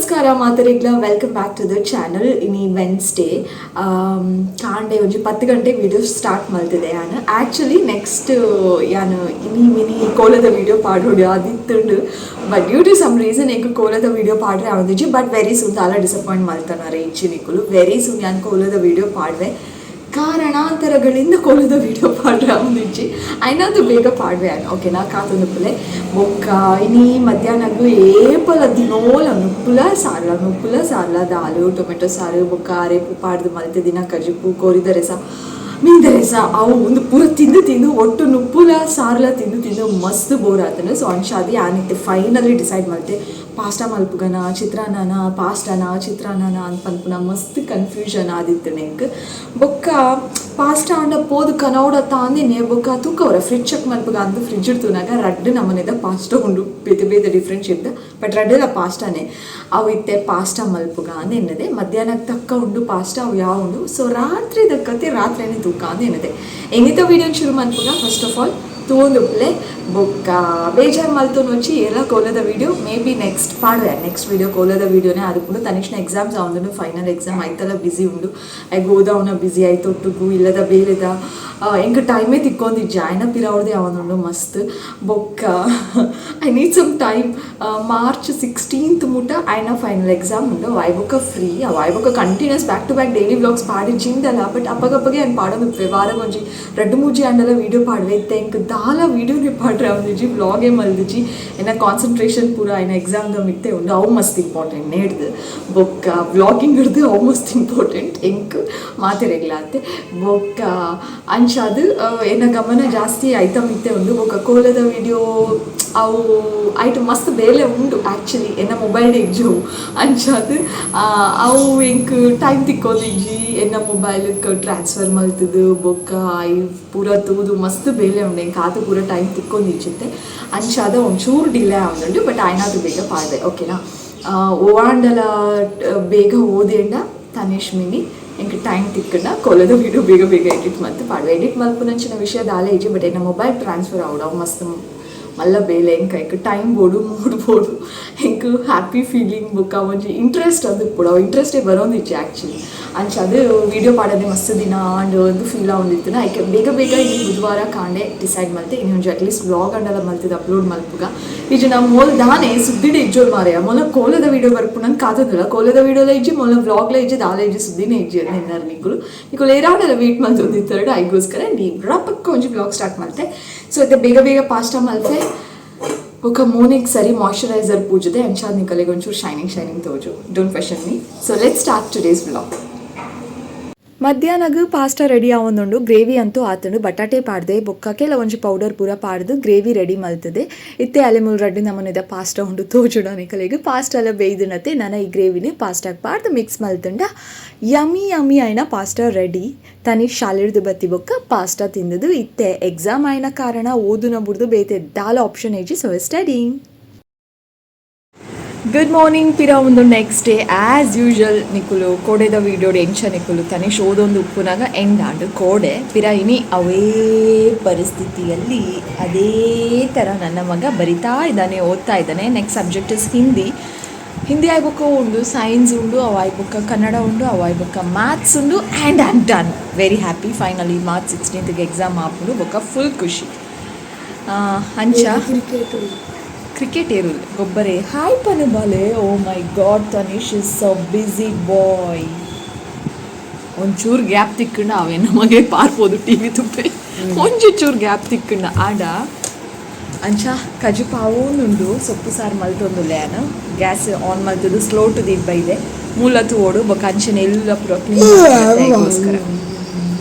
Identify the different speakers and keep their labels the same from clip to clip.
Speaker 1: ನಮಸ್ಕಾರ ಮಾತರಿಗ್ಲ welcome back to the channel. ಇನಿ ವೆನ್ಸ್ಡೇ ಕಾಂಡೆ ಒಂಜಿ 10 ಗಂಟೆಗೆ ವಿಡಿಯೋ ಸ್ಟಾರ್ಟ್ ಮಾಡ್ತಿದ್ದೆ. ನಾನು ಆ್ಯಕ್ಚುಲಿ ನೆಕ್ಸ್ಟ್ ಯಾನು ಇನಿ ಮಿನಿ ಕೋಲದ ವಿಡಿಯೋ ಪಾಡೋಡು ಅದಿತ್ತುಂಡು. But due to some reason ಎಂಕ್ ಕೋಲದ ವಿಡಿಯೋ ಪಾಡ್ರೆ ಆವೊಂದಿಜ್ಜಿ. ಬಟ್ ವೆರಿ ಸೂನ್ ತಾಲ ಡಿಸಪಾಯಿಂಟ್ ಮಾಡ್ತಾನಾರೆ ಇಚ್ಚಿ ನಿಕ್ಕುಲು. ವೆರಿ ಸೂನ್ ಯಾನು ಕೋಲದ ವಿಡಿಯೋ ಪಾಡ್ವೆ ಕಾರಣಾಂತರಗಳಿಂದ ಕೋಲದ ವಿಡಿಯೋ ಪಾಡ್ರೆ ಆವೊಂದಿಜ್ಜಿ. ಐನಾದು ಬೇಗ ಪಾಡ್ವೆ ಆನು ಓಕೆನಾ ಕಾತೊಂದುಪ್ಪುಲೆ ಬೊಕ್ಕ ಇನಿ ಮಧ್ಯಾಹ್ನಗೂ ಏಪಲ ದಿನೋಲ ನುಪ್ಪುಲ ಸಾರ್ಲ ದಾಲು ಟೊಮೆಟೊ ಸಾರು ಬೊಕ್ಕ ಅರೆಪು ಪಾಡ್ದು ಮಲ್ತೆ ದಿನ ಕಜಿಪು ಕೋರಿದ ರೆಸ ಮೀದ ರೆಸ ಅವು ಒಂದು ಪೂರ ತಿಂದು ಒಟ್ಟು ನುಪ್ಪುಲ ಸಾರ್ಲ ತಿಂದು ಮಸ್ತ್ ಬೋರ್ ಆತನು. ಸೊ ಅನ್ಶಾದಿ ಆನಿತ್ತೆ ಫೈನಲಿ ಡಿಸೈಡ್ ಮಾಡ್ತೆ ಪಾಸ್ಟಾ ಮಲ್ಪುಗನ ಚಿತ್ರಾನ್ನನ ಪಾಸ್ಟಾನ ಚಿತ್ರಾನ್ನನ ಅಂತ ಪನ್ಪುನ ಮಸ್ತ್ ಕನ್ಫ್ಯೂಷನ್ ಆದಿತ್ತು ನೆಂಕ್. ಬೊಕ್ಕ ಪಾಸ್ಟಾ ಅಂಡ ಪೋದು ಕನೌಡ ತಾಂದಿನಿ ಬೊಕ್ಕ ತೂಕವರ ಫ್ರಿಜ್ ಚೆಕ್ ಮಲ್ಪುಗ ಅಂದು ಫ್ರಿಜ್ ಇಡ್ತುನಾಗ ರಡ್ಡ್ ನಮ್ಮನೆದ ಪಾಸ್ಟಾ ಉಂಡು ಬೇತೆ ಡಿಫ್ರೆಂಟ್ ಇರ್ತ ಬಟ್ ರಡ್ಡದ ಪಾಸ್ಟಾನೇ ಅವು ಇತ್ತೆ ಪಾಸ್ಟಾ ಮಲ್ಪುಗ ಅಂದ್ ಎನ್ನದೆ. ಮಧ್ಯಾಹ್ನಕ್ಕೆ ತಕ್ಕ ಉಂಡು ಪಾಸ್ಟಾ ಅವು ಯಾವ ಉಂಡು. ಸೊ ರಾತ್ರಿ ದಕ್ಕತಿ ರಾತ್ರಿನೇ ತೂಕ ಅಂದ್ ಎನ್ನದೆ. ಎಂಗಿತ ವೀಡಿಯೋನ ಶುರು ಮಲ್ಪುಗ ಫಸ್ಟ್ ಆಫ್ ಆಲ್ ತೂಂದುಪ್ಲೆ ಬೊಕ್ಕ ಬೇಜಾರು ಮಲ್ತೊಂದು వచ్చి ಎಲ್ಲ ಕೋಲದ ವೀಡಿಯೋ ಮೇ ಬಿ ನೆಕ್ಸ್ಟ್ ಪಾಡುವೆ ನೆಕ್ಸ್ಟ್ ವೀಡಿಯೋ ಕೋಲದ ವೀಡಿಯೋನೇ ಅದು ಕೂಡ ತನಿಷ್ನ ಎಕ್ಸಾಮ್ಸ್ ಅವನು ಫೈನಲ್ ಎಕ್ಸಾಮ್ ಆಯ್ತಲ್ಲ ಬಿಸಿ ಉಂಡು ಆಗ ಓದವನ ಬಿಸಿ ಆಯ್ತು ಒಟ್ಟಿಗೂ ಇಲ್ಲದ ಬೇಲೆದ ಎಂಕ ಟೈಮೇ ತಿಕ್ಕೊಂದಿಜ್ಜ ಆಯ್ನ ಪಿರಾವ್ರದೇ ಅವನುಂಡು ಮಸ್ತ್ ಬೊಕ್ಕ I need some time. March 16th ಮುಟ ಆಯ್ನ ಫೈನಲ್ ಎಕ್ಸಾಮ್ ಉಂಡು ವಾಯ್ಬೊಕ್ಕ ಫ್ರೀ ಆ ವಾಯ್ಬೊಕ್ಕ continuous back to back daily vlogs ಪಾಡಿಜ್ಜಿಂದಲ್ಲ. ಬಟ್ ಅಪ್ಪಗಪ್ಪಗೆ ఆయన ಪಾಡೋದು ವಾರಗೊಂಜಿ 2-3 ಅಂಡಲ ವೀಡಿಯೋ ಪಾಡುವೆ ಇತ್ತೆ ಎಂಕ್ ದಾಲ ವೀಡಿಯೋನೇ ಪಾಡ್ರೆ ಅವನಿಜಿ ವ್ಲಾಗೇ ಮಲ್ದಿಜಿ ಏನ ಕಾನ್ಸಂಟ್ರೇಷನ್ ಪೂರ ಆಯ್ನ ಎಕ್ಸಾಮ್ದ ಮಿತ್ತೆ ಉಂಡು ಅವು ಮಸ್ತ್ ಇಂಪಾರ್ಟೆಂಟ್ ನೇಡ್ದು ಬೊಕ್ಕ ವ್ಲಾಗಿಂಗ್ ಹಿಡ್ದು ಅವು ಮಸ್ತ್ ಇಂಪಾರ್ಟೆಂಟ್ ಎಂಕ್ ಮಾತಿರೆಗ್ಲಾತೆ ಬೊಕ್ಕ ಅಂಚಾದು ಏನ ಗಮನ ಜಾಸ್ತಿ ಆಯ್ತ ಮಿತ್ತೆ ಉಂಡು ಬೊಕ್ಕ ಕೋಲದ ವಿಡಿಯೋ ಅವು ಆಯ್ತು ಮಸ್ತ್ ಬೇಲೆ ಉಂಡು ಆ್ಯಕ್ಚುಲಿ ಎನ್ನ ಮೊಬೈಲ್ ಇಜ್ಜವು ಅಂಚಾದು ಅವು ಎಂಕ್ ಟೈಮ್ ತಿಕ್ಕೋದಿಜ್ಜಿ ಎನ್ನ ಮೊಬೈಲ್ಗೆ ಟ್ರಾನ್ಸ್ಫರ್ ಮಲ್ತದು ಬೊಕ್ಕ ಐ ಪೂರ ತೂದು ಮಸ್ತ್ ಬೇಲೆ ಉಂಡು ಎಂಕ್ ಆದು ಪೂರ ಟೈಮ್ ತಿಕ್ಕೊಂದಿಜ್ಜಿತ್ತೆ ಅಂಚಾದ ಒಂಚೂರು ಡಿಲೇ ಆಗುಂಡು. ಬಟ್ ಆಯ್ನಾದು ಬೇಗ ಪಾಡ್ದೆ ಓಕೆನಾ. ಓವಾಂಡಲ ಬೇಗ ಓದೇಂಡ ತನೇಶ್ ಮಿನಿ ಎಂಕ್ ಟೈಮ್ ತಿಕ್ಕಂಡ ಕೋಲದ ವೀಡಿಯೋ ಬೇಗ ಎಡಿಟ್ ಮಲ್ತು ಪಾಡ್ವೆ. ಎಡಿಟ್ ಮಲ್ಪುನಂಚಿನ ವಿಷಯ ದಾಲೆ ಇಜ್ಜಿ ಬಟ್ ಎನ್ನ ಮೊಬೈಲ್ ಟ್ರಾನ್ಸ್ಫರ್ ಆವಡು ಅವು ಮಸ್ತ್ ಮಲ್ಲ ಬೇಲೆ ಎಂಕ ಎಂಕ್ ಟೈಮ್ ಬೋಡು ಮೂಡ್ಬೋದು ಎಂಕ್ ಹ್ಯಾಪಿ ಫೀಲಿಂಗ್ ಬುಕ್ಕ ಒಂಜಿ ಇಂಟ್ರೆಸ್ಟ್ ಅದು ಕೂಡ ಇಂಟ್ರೆಸ್ಟೇ ಬರೋಂದಿಚ್ಚೆ ಆ್ಯಕ್ಚುಲಿ ಅಂಚದು ವೀಡಿಯೋ ಪಾಡೋದೇ ಮಸ್ತ್ ದಿನ ಅಂಡ್ ಒಂದು ಫೀಲ್ ಆಗೊಂದಿತ್ತು. ಐಕೆ ಬೇಗ ಇನ್ನು ಬುಧವಾರ ಕಾಂಡೆ ಡಿಸೈಡ್ ಮಲ್ತೆ ಇನ್ನು ಒಂಜಿ ಅಟ್ಲೀಸ್ಟ್ ವ್ಲಾಗ್ ಅಂಡಲ ಮಲ್ತಿದ್ದು ಅಪ್ಲೋಡ್ ಮಲ್ಪುಗ ಇಜ್ಜಿ ನಾವು ಮೊಲ್ ದಾನೆ ಸುದ್ದಿಡೆ ಇಜ್ಜೋರು ಮಾರೆಯ ಮೊಲ ಕೋಲದ ವೀಡಿಯೋ ಬರ್ಪುನಂಗೆ ಕಾತದಿಲ್ಲ ಕೋಲದ ವೀಡಿಯೋಲ ಇಜ್ಜಿ ಮೊಲ ವ್ಲಾಗ್ಲ ಇಜ್ಜಿ ದಾಲ ಇಜ್ಜಿ ಸುದ್ದಿನೇ ಇಜ್ಜಿ ಅದು ನಿನ್ನರು ನಿಕ್ಕಲು ಏರಾವಡೆಲ್ಲ ವೇಟ್ ಮಲ್ತೊಂದಿತ್ತರಡು ಐಗೋಸ್ಕರ ನೀವು ರಪ್ಪಕ್ಕ ಒಂಜಿ ವ್ಲಾಗ್ ಸ್ಟಾರ್ಟ್ ಮಾಡ್ತೆ. ಸೊ ಅದೇ ಬೇಗ ಪಾಸ್ಟಾ ಮಲ್ತೆ ఒక మార్నింగ్ సరి మాయిశ్చరైజర్ పూజదే అంచాది నికలే కొంచెం షైనింగ్ తోజು don't question me. So let's start today's vlog. ಮಧ್ಯಾಹ್ನಗೂ ಪಾಸ್ಟಾ ರೆಡಿ ಆವೊಂದುಂಡು ಗ್ರೇವಿ ಅಂತೂ ಆತುಂಡು ಬಟಾಟೆ ಪಾಡ್ದೆ ಬೊಕ್ಕ ಕೆಲ ಒಂಜಿ ಪೌಡರ್ ಪೂರ ಪಾಡ್ದು ಗ್ರೇವಿ ರೆಡಿ ಮಲ್ತದೆ ಇತ್ತೆ ಅಲೆ ಮೂರು ರಡ್ಡು ನಮನೆದ ಪಾಸ್ಟಾ ಉಂಡು ತೋಜುಡ ನಿಕಲೆಗ್ ಪಾಸ್ಟಾ ಎಲ್ಲ ಬೇಯ್ದುನತ್ತೆ ನಾನು ಈ ಗ್ರೇವಿನಿ ಪಾಸ್ಟಾಗೆ ಪಾಡ್ದು ಮಿಕ್ಸ್ ಮಲ್ತುಂಡ ಯಮ್ಮಿ ಆಯ್ನ ಪಾಸ್ಟಾ ರೆಡಿ. ತನಿಷ್ ಶಾಲಿಡ್ದು ಬತ್ತಿ ಬೊಕ್ಕ ಪಾಸ್ಟಾ ತಿಂದದು ಇತ್ತೆ ಎಕ್ಸಾಮ್ ಆಯ್ನ ಕಾರಣ ಓದುನ ಬುಡ್ದು ಬೇತೆ ದಾಲ ಆಪ್ಷನ್ ಏಜಿ ಸೊ ಸ್ಟಡಿಂಗ್. ಗುಡ್ ಮಾರ್ನಿಂಗ್ ಪಿರ ಒಂದು ನೆಕ್ಸ್ಟ್ ಡೇ ಆ್ಯಸ್ ಯೂಶ್ವಲ್ ನಿಕುಲು ಕೋಡೆದ ವೀಡಿಯೋ ಎಂಚ ನಿಕುಲು ತನಿಷ್ ಓದೊಂದು ಉಪ್ಪುನಾಗ ಎಂಡಾಂಡು ಕೋಡೆ ಪಿರ ಇನಿ ಅವೇ ಪರಿಸ್ಥಿತಿಯಲ್ಲಿ ಅದೇ ಥರ ನನ್ನ ಮಗ ಬರಿತಾ ಇದ್ದಾನೆ ಓದ್ತಾ ಇದ್ದಾನೆ. ನೆಕ್ಸ್ಟ್ ಸಬ್ಜೆಕ್ಟ್ ಇಸ್ ಹಿಂದಿ ಆಯ್ಬೊಕ್ಕ ಉಂಡು ಸೈನ್ಸ್ ಉಂಡು ಅವು ಆಯ್ಬೊಕ್ಕ ಕನ್ನಡ ಉಂಡು ಅವು ಆಯ್ಬೊಕ್ಕ ಮ್ಯಾಥ್ಸ್ ಉಂಡು and I am done very happy finally March 16th exam ಆಪುಂಡು ಬೊಕ್ಕ ಫುಲ್ ಖುಷಿ. ಅಂಚ ಕ್ರಿಕೆಟ್ ಏರು ಗೊಬ್ಬರೇ ಹಾಯ್ ಪನು ಬಾಲೆ ಓ ಮೈ ಗಾಡ್ ತನಿಷ್ ಇಸ್ ಸೊ ಬಿಸಿ ಬಾಯ್ ಒಂಚೂರು ಗ್ಯಾಪ್ ತಿಕ್ಕಂಡ ಅವೇ ನಮಗೆ ಪಾರ್ಬೋದು ಟಿವಿ ತುಪ್ಪೆ ಒಂಚೂರು ಗ್ಯಾಪ್ ತಿಕ್ಕಂಡ ಆಡ ಅಂಚ ಕಜು ಪಾವೋನುಂಡು ಸೊಪ್ಪು ಸಾರು ಮಲ್ತೊಂದುಲ್ಲೆ ನಾನು ಗ್ಯಾಸ್ ಆನ್ ಮಲ್ತದು ಸ್ಲೋ ಟು ದೀಪ್ ಬೈದೆ ಮೂಲತು ಓಡು ಬೊಕ್ಕ ಅಂಚನೆ ಎಲ್ಲ ಪೂರ ಕ್ಲೀನ್ಗೋಸ್ಕರ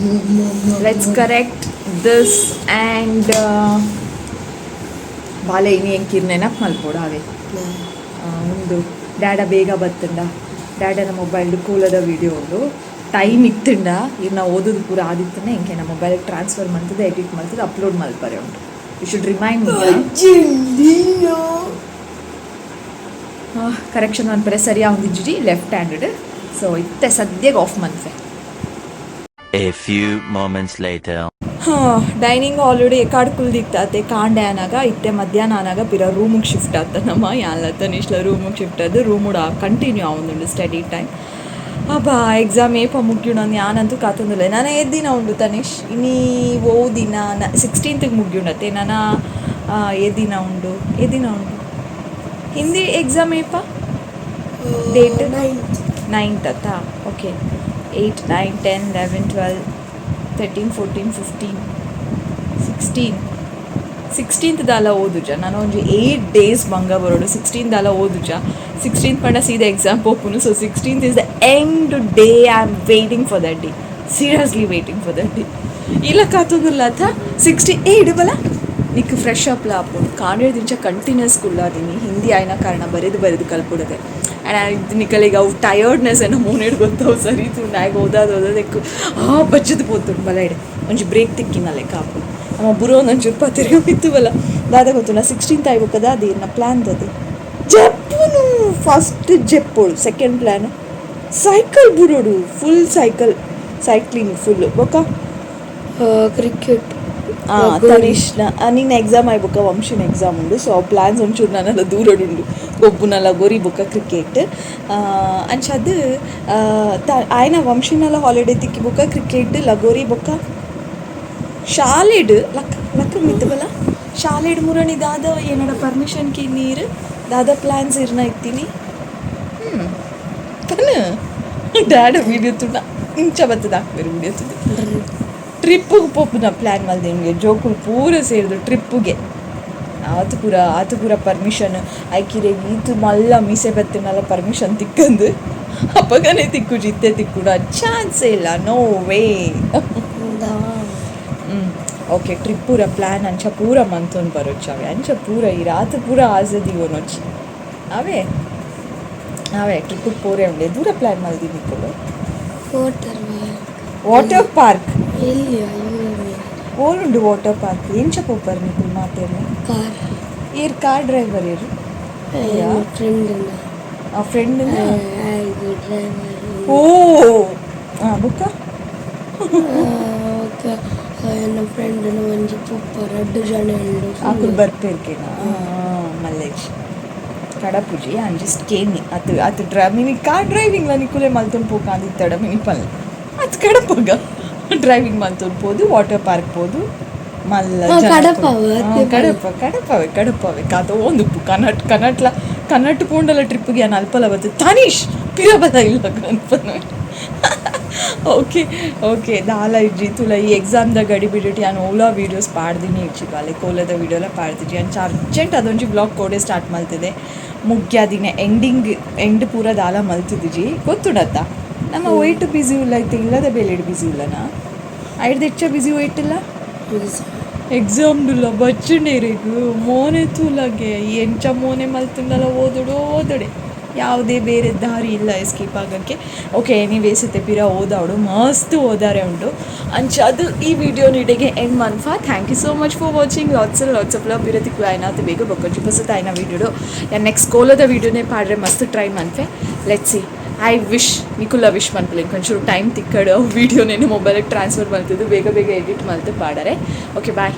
Speaker 1: ಲೆಟ್ಸ್ ಕರೆಕ್ಟ್ ದಿಸ್ ಆ್ಯಂಡ್ ಬಾಲೆ ಇನಿ ಎಂಕಿರ್ ನೆನಪು ಮಲ್ಪೋಡು ಅವೇ ಉಂಡು ಡ್ಯಾಡ ಬೇಗ ಬತ್ತಂಡ ಡ್ಯಾಡನ ಮೊಬೈಲ್ಡು ಕೂಲದ ವೀಡಿಯೋ ಉಂಡು ಟೈಮ್ ಇತ್ತಂಡ ಇನ್ನು ಓದೋದು ಪೂರ ಆದಿತ್ತಂಡ ಎಂಕೆ ನಮ್ಮ ಮೊಬೈಲಿಗೆ ಟ್ರಾನ್ಸ್ಫರ್ ಮಾಡ್ತದೆ ಎಡಿಟ್ ಮಾಡ್ತದೆ ಅಪ್ಲೋಡ್ ಮಲ್ಪರೆ ಉಂಟು. ಯು ಶುಡ್ ರಿಮೈಂಡ್ ಕರೆಕ್ಷನ್ ಮಲ್ಪರೆ ಸರಿ ಆವಂದಿಜ್ಜಿ ಲೆಫ್ಟ್ ಹ್ಯಾಂಡೆಡ್. ಸೊ ಇತ್ತೆ ಸದ್ಯಗೆ ಆಫ್ ಮಲ್ಪೆ.
Speaker 2: A few moments later.
Speaker 1: Dining ಹಾಲಿಡೇ ಎಕಾಡ್ ಕುಲ್ ದಿಕ್ತಾತೆ ಕಾಂಡೆ ಅನಾಗ ಇತ್ತೆ ಮಧ್ಯಾಹ್ನ ಅನಾಗ ಪಿರ ರೂಮಿಗೆ ಶಿಫ್ಟ್ ಆಗ್ತಾನಮ್ಮ ಯಾನ್ಲತ್ತನ ಇಷ್ಟಲ ರೂಮಿಗೆ ಶಿಫ್ಟ್ ಆದ ರೂಮುಡ ಕಂಟಿನ್ಯೂ ಆವೊಂದುಂಡು ಸ್ಟಡಿ ಟೈಮ್ ಅಬ್ಬಾ ಎಕ್ಸಾಮ್ ಏಪ ಮುಗ್ಯುಂಡು ಯಾನಂತೂ ಕಾತೊಂದುಲ್ಲೆ ನಾನು ದಿನ ಉಂಡು ತನೀಶ್ ಇನ್ನೀ ಓ ದಿನ 16th ಮುಗ್ಯುಂಡತ್ತೆ ನಾನು ದಿನ ಉಂಡು ಹಿಂದಿ ಎಕ್ಸಾಮ್ ಏಪ ಡೇಟ್ 9th ಅತ್ತಾ ಓಕೆ 8 9 10 11 12 13 14 15 16th ದಾಲ ಓದುಜ ನಾನು ಒಂದು 8 days ಬಂಗ ಬರೋಡು 16th ದಾಲ ಓದುಜ 16th ಪಂಡ ಸೀದಾ ಎಕ್ಸಾಮ್ ಪೋಪುನು so 16th is the end day I am waiting for that day seriously waiting for that day ಇಲ್ಲ ಕಾತೋದಿಲ್ಲ ಅಥ 16 ಇಡುವಲ್ಲ ನಿಕ್ಕು ಫ್ರೆಶ್ ಅಪ್ ಲಾಪು ಕಾಂಡೇಳು ದಿಂಚ ಕಂಟಿನ್ಯೂಸ್ ಕುಳ್ಳಾದೀನಿ ಹಿಂದಿ ಆಯ್ನ ಕಾರಣ ಬರೆದು ಕಲ್ಪುಡದೆ ಆ್ಯಂಡ್ ನಿಕಲಿಗೆ ಅವು ಟಯರ್ಡ್ನೆಸ್ ಏನೋ ಮೂನೇಡು ಗೊತ್ತವು ಸರಿ ನಾಯಿಗೆ ಓದೋದಕ್ಕೆ ಬಚ್ಚದು ಪೋತು ಬಲೈಡೆ ಒಂಚು ಬ್ರೇಕ್ ತಿಕ್ಕಿನಲ್ಲೇ ಕಾಪು ನಮ್ಮ ಬುರೋ ಒಂಚೂರು ಪತ್ತಿರ ಇತ್ತುವಲ್ಲ ದಾದ ಗೊತ್ತು ನಾ 16th ಆಗ್ಬೇಕದ ಅದೇನು ಪ್ಲ್ಯಾನ್ ಅದೇ ಜಪ್ಪುನು ಫಸ್ಟ್ ಜಪ್ಪೋಳು ಸೆಕೆಂಡ್ ಪ್ಲ್ಯಾನ್ ಸೈಕಲ್ ಬುರೋಡು ಫುಲ್ ಸೈಕ್ಲಿಂಗ್ ಫುಲ್ ಬೊಕ್ಕ
Speaker 2: ಕ್ರಿಕೆಟ್
Speaker 1: ತನಿಷ್ನ ನಿನ್ನ ಎಕ್ಸಾಮ್ ಆಯ್ಬೊಕ್ಕ ವಂಶಿನ ಎಕ್ಸಾಮ್ ಉಂಡು ಸೊ ಪ್ಲ್ಯಾನ್ಸ್ ಒಂಚೂರು ನನ್ನೆಲ್ಲ ದೂರಡುಂಡು ಗೊಬ್ಬುನಲ್ಲ ಗೊರಿ ಬೊಕ್ಕ ಕ್ರಿಕೆಟ್ ಅಂಚದು ಆಯ್ನ ವಂಶಿನೆಲ್ಲ ಹಾಲಿಡೇ ತಿಕ್ಕಿ ಬೊಕ್ಕ ಕ್ರಿಕೆಟ್ ಲಗೋರಿ ಬೊಕ್ಕ ಶಾಲೆಡ್ ಲಕ್ಕ ಮಿತ್ತಬಲ್ಲ ಶಾಲೆಡ್ ಮುರಣಿ ದಾದ ಏನಡ ಪರ್ಮಿಷನ್ ಕಿ ನೀರು ದಾದ ಪ್ಲ್ಯಾನ್ಸ್ ಇರ್ನ ಇತ್ತೀನಿ ತನ ಡ್ಯಾಡ ವೀಡಿಯೋ ತುಂಡ ಇಂಚ ಬತ್ತದ ಹಾಕ್ಬೇರು ವೀಡಿಯೋ ತುಂಡು ಟ್ರಿಪ್ಪಿಗೆ ಪೋಪುನ ಪ್ಲ್ಯಾನ್ ಮಲ್ದೆ ನಿಮಗೆ ಜೋಕುಲು ಪೂರ ಸೇರಿದು ಟ್ರಿಪ್ಪಿಗೆ ಆತು ಪೂರ ಪರ್ಮಿಷನ್ ಐಕಿರೆಗೆ ಈತು ಮಲ್ಲ ಮೀಸೆ ಬತ್ತಿನಲ್ಲ ಪರ್ಮಿಷನ್ ತಿಕ್ಕಂದು ಅಪ್ಪಗನೇ ತಿಕ್ಕು ಜಿತ್ತೆ ತಿಕ್ಕುಡ ಚಾನ್ಸೇ ಇಲ್ಲ ನೋ ವೇ ಓಕೆ ಟ್ರಿಪ್ ಪೂರ ಪ್ಲ್ಯಾನ್ ಅಂಚ ಪೂರ ಮಂತೊಂದು ಬರೋಚ್ಚಾವೆ ಅಂಚ ಪೂರ ಈ ರಾತ್ರಿ ಪೂರ ಆಸದಿವನೊಚ್ಚಿ ಅವೇ ಟ್ರಿಪ್ಪಿಗೆ ಪೂರೇ ಉಂಡೆ ದೂರ ಪ್ಲ್ಯಾನ್ ಮಲ್ದಿ ನಿಕ್ಕಲು ವಾಟರ್ ಪಾರ್ಕ್ ಓಲುಂಡು ವಾಟರ್ ಪಾರ್ಕ್ ಎಂಚ ಪೋಪರ್ ನಿಕ್ಕಲು ಮಾತೇನು ಕಾರ್ ಡ್ರೈವರ್ ಏರು ಫ್ರೆಂಡ್ ಓ ಬುಕ್ಕ
Speaker 2: ನನ್ನ ಫ್ರೆಂಡ್ ಒಂಜಿ ಪುಪ್ಪ 2 ಜನ
Speaker 1: ಆಕುಲು ಬರ್ಪೇರ್ಕೇನ ಮಲ್ಲೇಜ್ ಕಡಪುಜಿ ಐ ಜಸ್ಟ್ ಕೇನಿ ಅದು ಮಿನಿ ಕಾರ್ ಡ್ರೈವಿಂಗ್ ನಿಕ್ಕುಲೆ ಮಲ್ತೊಂದು ಪೋಕ ಅಂದಿತ್ತಡ ಮಿನಿ ಪಲ್ ಅದು ಕಡಪಗ ಡ್ರೈವಿಂಗ್ ಮಲ್ತೊಂದು ಪೋದು ವಾಟರ್ ಪಾರ್ಕ್ ಪೋದು ಮಲ್ಲ ಕಡಪವೆ ಕಾತ ಒಂದು ಕನ್ನಟ್ ಪೋಂಡಲ ಟ್ರಿಪ್ಪಿಗೆ ನಾನು ಅಲ್ಪಲ ಬರ್ತದೆ ತನೀಶ್ ಪಿರಬದ ಇಲ್ಲ ಅನ್ಪನು ಓಕೆ ದಾಲ ಇಜ್ಜಿ ತುಲ ಈ ಎಕ್ಸಾಮ್ದ ಗಡಿ ಬಿಡಿಟ್ಟು ನಾನು ಓಲಾ ವೀಡಿಯೋಸ್ ಪಾಡ್ದಿನಿ ಇಜ್ಜಿ ಬಾಲೆ ಕೋಲದ ವೀಡಿಯೋಲ ಪಾಡ್ದಿಜಿ ಅಂಚ ಅರ್ಜೆಂಟ್ ಅದೊಂಜಿ ಬ್ಲಾಗ್ ಕೋಡೆ ಸ್ಟಾರ್ಟ್ ಮಲ್ತಿದೆ ಮುಗ್ಯ ದಿನ ಎಂಡ್ ಪೂರ ದಾಲ ಮಲ್ತಿದ್ದಿಜಿ ಗೊತ್ತುಡತ್ತ ನಮ್ಮ ಒಯ್ಟು ಬ್ಯುಸಿ ಇಲ್ಲ ಐತೆ ಇಲ್ಲದ ಬೇಲೆಡ್ ಬ್ಯುಸಿ ಇಲ್ಲನಾ ಐಡ್ದು ಹೆಚ್ಚ ಬ್ಯುಸಿ ಒಯ್ಟಿಲ್ಲ ಎಕ್ಸಾಮ್ಡುಲ್ಲ ಬಚ್ಚುಂಡೇರಿಗು ಮೋನೆ ತೂಲಗೆ ಎಂಚ ಮೋನೆ ಮಲ್ತಿಂದಲ್ಲ ಓದೋಡೆ ಯಾವುದೇ ಬೇರೆ ದಾರಿ ಇಲ್ಲ ಎಸ್ಕೇಪ್ ಆಗೋಕ್ಕೆ ಓಕೆ ಎನಿವೇಸ್ ಇತ್ತೆ ಪಿರ ಓದಾವಡು ಮಸ್ತ್ ಓದಾರೆ ಉಂಟು ಅಂಚ ಅದು ಈ ವಿಡಿಯೋ ನೀಡಿಗೆ ಎಂಡ್ ಮನ್ಫಾ thank you so much for watching lots of love ಪಿರತಿಕ್ಕು ಆಯ್ನಾತು ಬೇಗ ಬೊಕ್ಕಂಚು ಬಸತ್ ಆಯ್ನ ವೀಡಿಯೋಡು ನೆಕ್ಸ್ಟ್ ಕೋಲದ ವೀಡಿಯೋನೇ ಪಾಡ್ರೆ ಮಸ್ತ್ ಟ್ರೈ ಮನ್ಫೆ ಲೆಟ್ಸ್ ಸಿ ಐ ವಿಶ್ ನಿಕುಲ ವಿಶ್ ಮನ್ಪಲೆ ಒಂಚೂರು ಟೈಮ್ ತಿಕ್ಕಡು ವೀಡಿಯೋನೇನು ಮೊಬೈಲಿಗೆ ಟ್ರಾನ್ಸ್ಫರ್ ಮಾಡ್ತಿದ್ದು ಬೇಗ ಎಡಿಟ್ ಮಾಡ್ತು ಪಾಡರೆ ಓಕೆ ಬಾಯ್